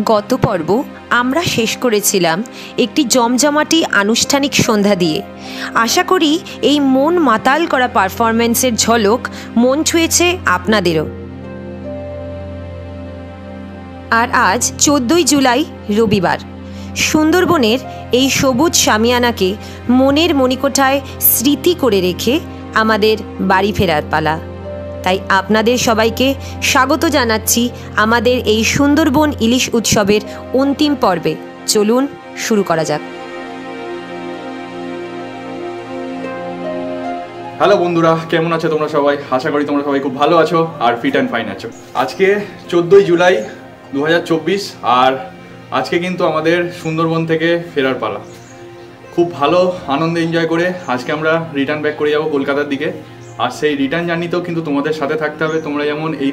গত পর্ব আমরা শেষ করেছিলাম একটি জমজমাটি আনুষ্ঠানিক সন্ধ্যা দিয়ে। আশা করি এই মন মাতাল করা পারফরম্যান্সের ঝলক মন ছুঁয়েছে আপনাদেরও। আর আজ 14ই জুলাই রবিবার। সুন্দরবনের এই সবুজ শামিয়ানাকে মনের মণিকোঠায় স্মৃতি করে রেখে আমাদের বাড়ি ফেরার পালা। তাই আপনাদের সবাইকে স্বাগত জানাচ্ছি আমাদের এই সুন্দরবন ইলিশ উৎসবের অন্তিম পর্বে। চলুন শুরু করা যাক। হ্যালো বন্ধুরা, কেমন আছো তোমরা সবাই? আশা করি তোমরা সবাই খুব ভালো আছো আর ফিট অ্যান্ড ফাইন আছো। আজকে 14ই জুলাই 2024 আর আজকে কিন্তু আমাদের সুন্দরবন থেকে ফেরার পালা। খুব ভালো আনন্দে এনজয় করে আজকে আমরা রিটার্ন ব্যাক করে যাবো কলকাতার দিকে। আর সেই রিটার্ন জার্নিতেও কিন্তু তোমাদের সাথে থাকতে হবে। তোমরা যেমন এই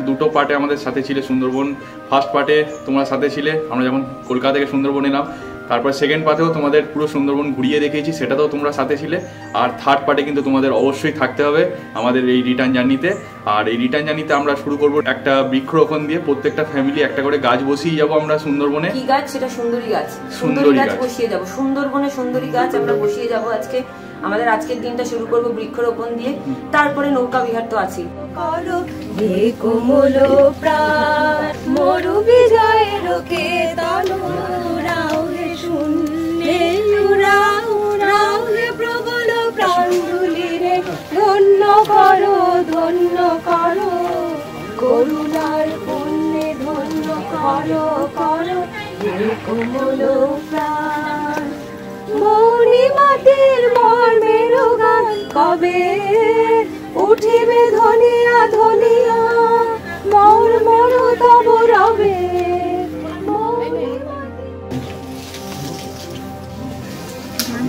দুটো পার্টে আমাদের সাথে ছিলে, সুন্দরবন ফার্স্ট পার্টে তোমরা সাথে ছিলে, আমরা যেমন কলকাতা থেকে সুন্দরবন এলাম, তারপর সেকেন্ড পার্টেও তোমাদের পুরো সুন্দরবন ঘুরিয়ে দেখিয়েছি, সেটাতেও তোমরা সাথে ছিলে। আর থার্ড পার্টে কিন্তু তোমাদের অবশ্যই থাকতে হবে আমাদের এই রিটার্ন জার্নিতে। আর এই রিটার্ন জার্নিতে আমরা শুরু করবো একটা বৃক্ষরোপণ দিয়ে। প্রত্যেকটা ফ্যামিলি একটা করে গাছ বসিয়ে যাবো আমরা সুন্দরবনে। কি গাছ? সেটা সুন্দরী গাছ। সুন্দরী গাছ বসিয়ে যাবো সুন্দরবনে, সুন্দরী গাছ আমরা বসিয়ে যাবো আজকে। আমাদের আজকের দিনটা শুরু করবো বৃক্ষরোপণ দিয়ে, তারপরে নৌকা বিহার তো আছেই। ধন্য করো, ধন্য করো, করুণার পুণ্যে ধন্য করো, করো কোমল প্রাণ। মৌনি মাটির মর্মের গান কবে উঠিবে ধনিয়া ধনিয়া, মর মর তব রবে।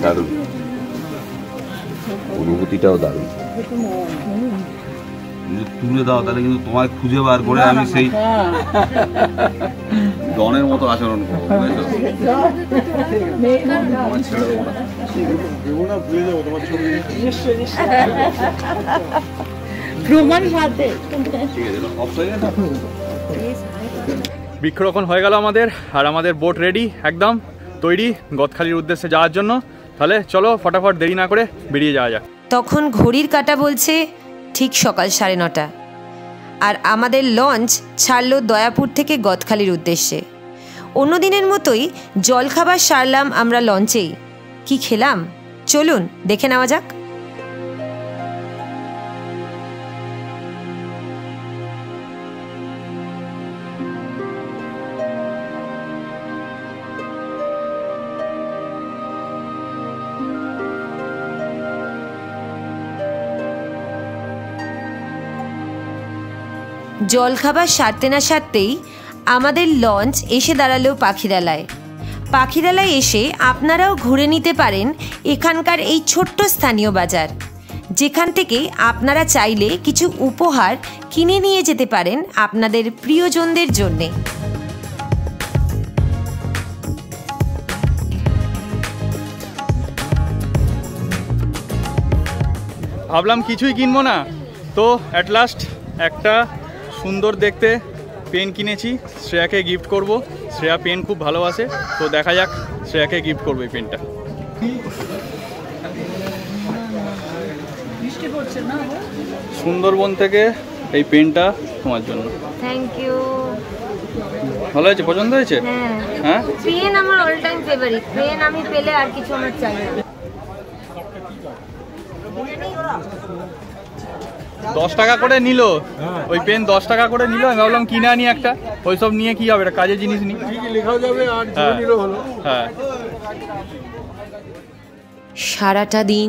দারুণ অনুভূতিটাও দারুণ। তুলে দাও তাহলে কিন্তু তোমায় খুঁজে বার করে আমি সেই ডনের মতো আচরণ করবো। বৃক্ষরোপণ হয়ে গেল আমাদের, আর আমাদের বোট রেডি, একদম তৈরি গদখালির উদ্দেশ্যে যাওয়ার জন্য। তাহলে চলো ফটাফট দেরি না করে বেরিয়ে যাওয়া যাক। তখন ঘড়ির কাঁটা বলছে ঠিক সকাল 9:30, আর আমাদের লঞ্চ ছাড়লো দয়াপুর থেকে গদখালির উদ্দেশ্যে। অন্যদিনের মতোই জলখাবার সারলাম আমরা লঞ্চেই। কি খেলাম চলুন দেখে নেওয়া যাক। জলখাবার সারতে না সারতেই আমাদের লঞ্চ এসে দাঁড়ালো পাখিরালয়। পাখিরালয় এসে আপনারাও ঘুরে নিতে পারেন এখানকার এই ছোট্ট স্থানীয় বাজার, যেখান থেকে আপনারা চাইলে কিছু উপহার কিনে নিয়ে যেতে পারেন আপনাদের প্রিয়জনদের জন্যে। ভাবলাম কিছুই কিনবো না, তো অ্যাট লাস্ট একটা সুন্দর দেখতে পেন কিনেছি, শ্রেয়াকে গিফট করব। শ্রেয়া পেন খুব ভালোবাসে, তো দেখা যাক শ্রেয়াকে গিফট করবো এই পেনটা। সুন্দরবন থেকে এই পেনটা তোমার জন্য। Thank you. ভালো হয়েছে? পছন্দ হয়েছে? হ্যাঁ, পেন আমার অল টাইম ফেভারিট। পেন আমি পেলে আর কিছু আমার চাই না। 10 টাকা করে নিল ওই পেন, 10 টাকা করে নিল। আমি ভাবলাম কিনে আনি একটা, ওইসব নিয়ে কি হবে, এটা কাজের জিনিস নি, লেখাও যাবে আর নিলেও হলো। হ্যাঁ, সারাটা দিন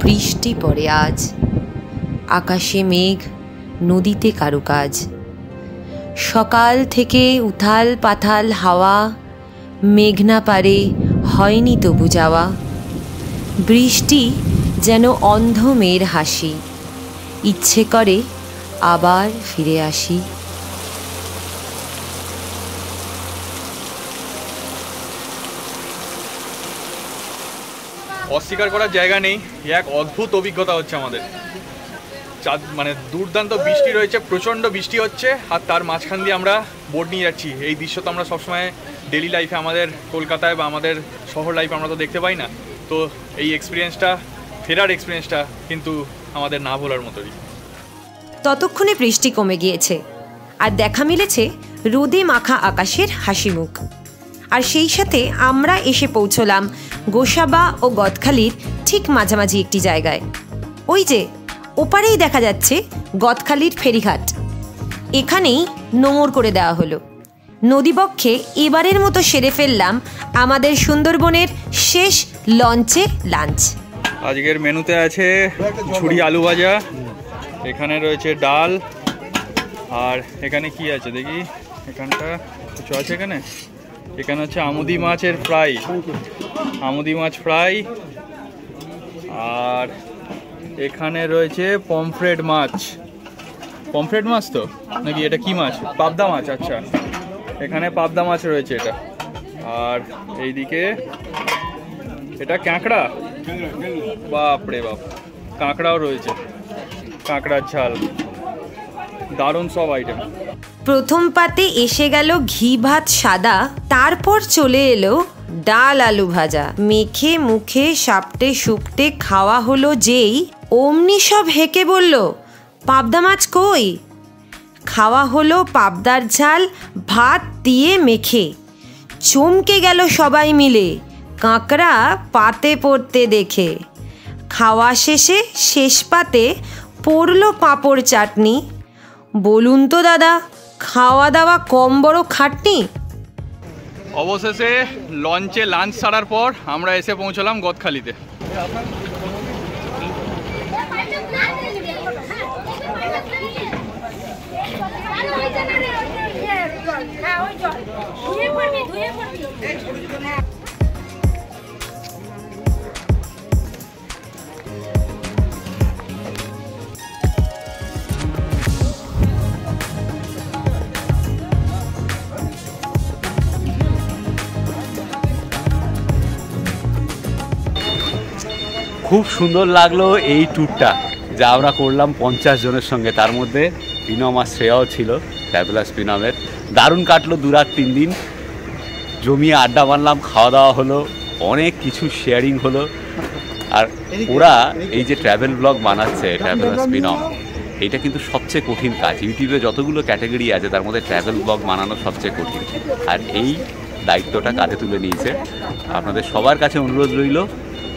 বৃষ্টি পড়ে আজ, আকাশে মেঘ, নদীতে কারুকাজ। সকাল থেকে উথাল পাথাল হাওয়া, মেঘনা পারে হয়নি তবু যাওয়া। বৃষ্টি যেন অন্ধ মেয়ের হাসি, ইচ্ছে করে আবার ফিরে আসি। অস্বীকার করার জায়গা নেই, এক অদ্ভুত অভিজ্ঞতা হচ্ছে আমাদের। মানে দুর্দান্ত বৃষ্টি রয়েছে, প্রচণ্ড বৃষ্টি হচ্ছে, আর তার মাঝখান দিয়ে আমরা বোট নিয়ে যাচ্ছি। এই দৃশ্য তো আমরা সবসময় ডেলি লাইফে আমাদের কলকাতায় বা আমাদের শহর লাইফে আমরা তো দেখতে পাই না। তো এই এক্সপিরিয়েন্সটা, ফেরার এক্সপিরিয়েন্সটা কিন্তু আমাদের না ভোলার মতোই। ততক্ষণে বৃষ্টি কমে গিয়েছে আর দেখা মিলেছে রোদে মাখা আকাশের হাসি মুখ। আর সেই সাথে আমরা এসে পৌঁছলাম গোসাবা ও গদখালির ঠিক মাঝামাঝি একটি জায়গায়। ওই যে ওপারেই দেখা যাচ্ছে গদখালির ফেরিঘাট। এখানেই নোঙর করে দেওয়া হলো। নদীবক্ষে এবারের মতো সেরে ফেললাম আমাদের সুন্দরবনের শেষ লঞ্চে লাঞ্চ। আজকের মেনুতে আছে ঝুড়ি আলু ভাজা, এখানে রয়েছে ডাল, আর এখানে কি আছে দেখি, এখানটা কিছু আছে এখানে হচ্ছে আমুদি মাছের ফ্রাই, আমুদি মাছ ফ্রাই, আর এখানে রয়েছে পমফ্রেট মাছ। পমফ্রেট মাছ তো নাকি এটা কি মাছ? পাবদা মাছ। আচ্ছা, এখানে পাবদা মাছ রয়েছে এটা। আর এইদিকে এটা কাঁকড়া, বাপরে বাপ, কাঁকড়াও রয়েছে, কাঁকড়ার ঝাল, দারুণ সব আইটেম। প্রথম পাতে এসে গেল ঘি ভাত সাদা, তারপর চলে এলো ডাল আলু ভাজা। মেখে মুখে সাপটে সুপটে খাওয়া হলো যেই, অমনি সব হেঁকে বলল পাবদা মাছ কই। খাওয়া হলো পাবদার ঝাল ভাত দিয়ে মেখে। চমকে গেল সবাই মিলে কাঁকড়া পাতে পড়তে দেখে। খাওয়া শেষে শেষ পাতে পড়লো পাঁপড় চাটনি। বলুন তো দাদা, খাওয়া দাওয়া কম বড় খাটনি? অবশেষে লঞ্চে লাঞ্চ ছাড়ার পর আমরা এসে পৌঁছলাম গদখালিতে। খুব সুন্দর লাগলো এই ট্যুরটা যা আমরা করলাম 50 জনের সঙ্গে। তার মধ্যে পিনম আর শ্রেয়াও ছিল, ট্রাভেলার্স পিনমের। দারুণ কাটলো 2 রাত 3 দিন, জমিয়ে আড্ডা মারলাম, খাওয়া দাওয়া হলো, অনেক কিছু শেয়ারিং হলো। আর ওরা এই যে ট্রাভেল ব্লগ বানাচ্ছে ট্রাভেলার্স পিনম, এটা কিন্তু সবচেয়ে কঠিন কাজ। ইউটিউবে যতগুলো ক্যাটাগরি আছে তার মধ্যে ট্রাভেল ব্লগ বানানো সবচেয়ে কঠিন, আর এই দায়িত্বটা কাঁধে তুলে নিয়েছে। আপনাদের সবার কাছে অনুরোধ রইল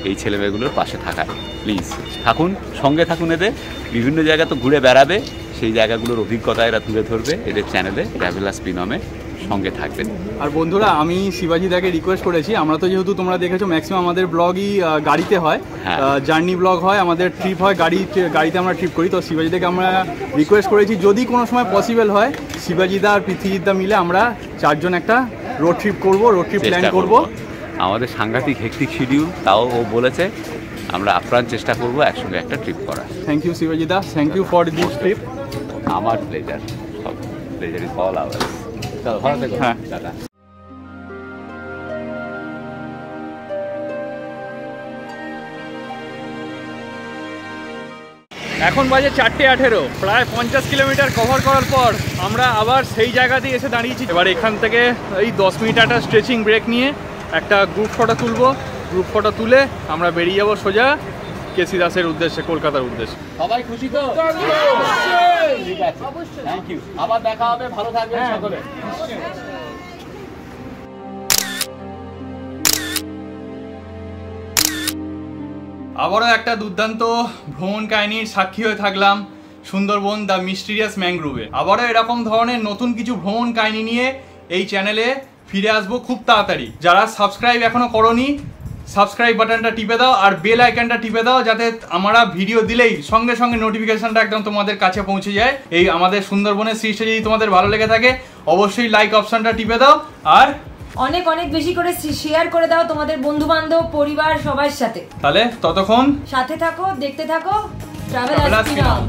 এই ছেলেমেয়েগুলোর পাশে থাকার। প্লিজ থাকুন, সঙ্গে থাকুন। এদের বিভিন্ন জায়গা তো ঘুরে বেড়াবে, সেই জায়গাগুলোর অভিজ্ঞতা এরা তুলে ধরবে এদের চ্যানেলে ট্রাভেলার্স পিনমে। সঙ্গে থাকবেন। আর বন্ধুরা, আমি শিবাজি দাকে রিকোয়েস্ট করেছি, আমরা তো যেহেতু তোমরা দেখেছো ম্যাক্সিমাম আমাদের ব্লগই গাড়িতে হয়, জার্নি ব্লগ হয়, আমাদের ট্রিপ হয়, গাড়িতে আমরা ট্রিপ করি। তো শিবাজি দাকে আমরা রিকোয়েস্ট করেছি যদি কোনো সময় পসিবল হয় শিবাজি দা আর পৃথ্বীজিৎ দা মিলে আমরা 4 জন একটা রোড ট্রিপ করবো, রোড ট্রিপ প্ল্যান করবো। আমাদের সাংঘাতিক হেক্টিক শিডিউল, তাও ও বলেছে আমরা আপ্রাণ চেষ্টা করবো একসঙ্গে একটা ট্রিপ করার। থ্যাংক ইউ শিবাজি দা, thank you for this trip. আমার প্লেজার, সব প্লেজার ইজ অল আওয়ার্স। চলো ভালো থেকো। হ্যাঁ দাদা। এখন বাজে 4:18, প্রায় 50 কিলোমিটার কভার করার পর আমরা আবার সেই জায়গাতেই এসে দাঁড়িয়েছি। এবার এখান থেকে এই 10 মিনিট একটা স্ট্রেচিং ব্রেক নিয়ে একটা গ্রুপ ফটো তুলবো। গ্রুপ ফটো তুলে আমরা বেরিয়ে যাবো সোজা কেসি দাসের উদ্দেশ্যে, কলকাতার উদ্দেশ্যে। সবাই খুশি তো? ঠিক আছে, থ্যাংক ইউ। আবার দেখা হবে, ভালো থাকবেন সকলে। আবারও একটা দুর্দান্ত ভ্রমণ কাহিনীর সাক্ষী হয়ে থাকলাম সুন্দরবন দ্য মিস্টিরিয়াস ম্যানগ্রোভে। আবারও এরকম ধরনের নতুন কিছু ভ্রমণ কাহিনী নিয়ে এই চ্যানেলে ফিরে আসবো খুব তাড়াতাড়ি। যারা সাবস্ক্রাইব এখনো করোনি, সাবস্ক্রাইব বাটনটা টিপে দাও আর বেল আইকনটা টিপে দাও, যাতে আমরা ভিডিও দিলেই সঙ্গে সঙ্গে নোটিফিকেশনটা একদম তোমাদের কাছে পৌঁছে যায়। এই আমাদের সুন্দরবনের সৃষ্টি যদি তোমাদের ভালো লেগে থাকে অবশ্যই লাইক অপশনটা টিপে দাও, আর অনেক অনেক বেশি করে শেয়ার করে দাও তোমাদের বন্ধু বান্ধব, পরিবার সবার সাথে। তাহলে ততক্ষণ সাথে থাকো, দেখতে থাকো ট্রাভেলার্স পিনম।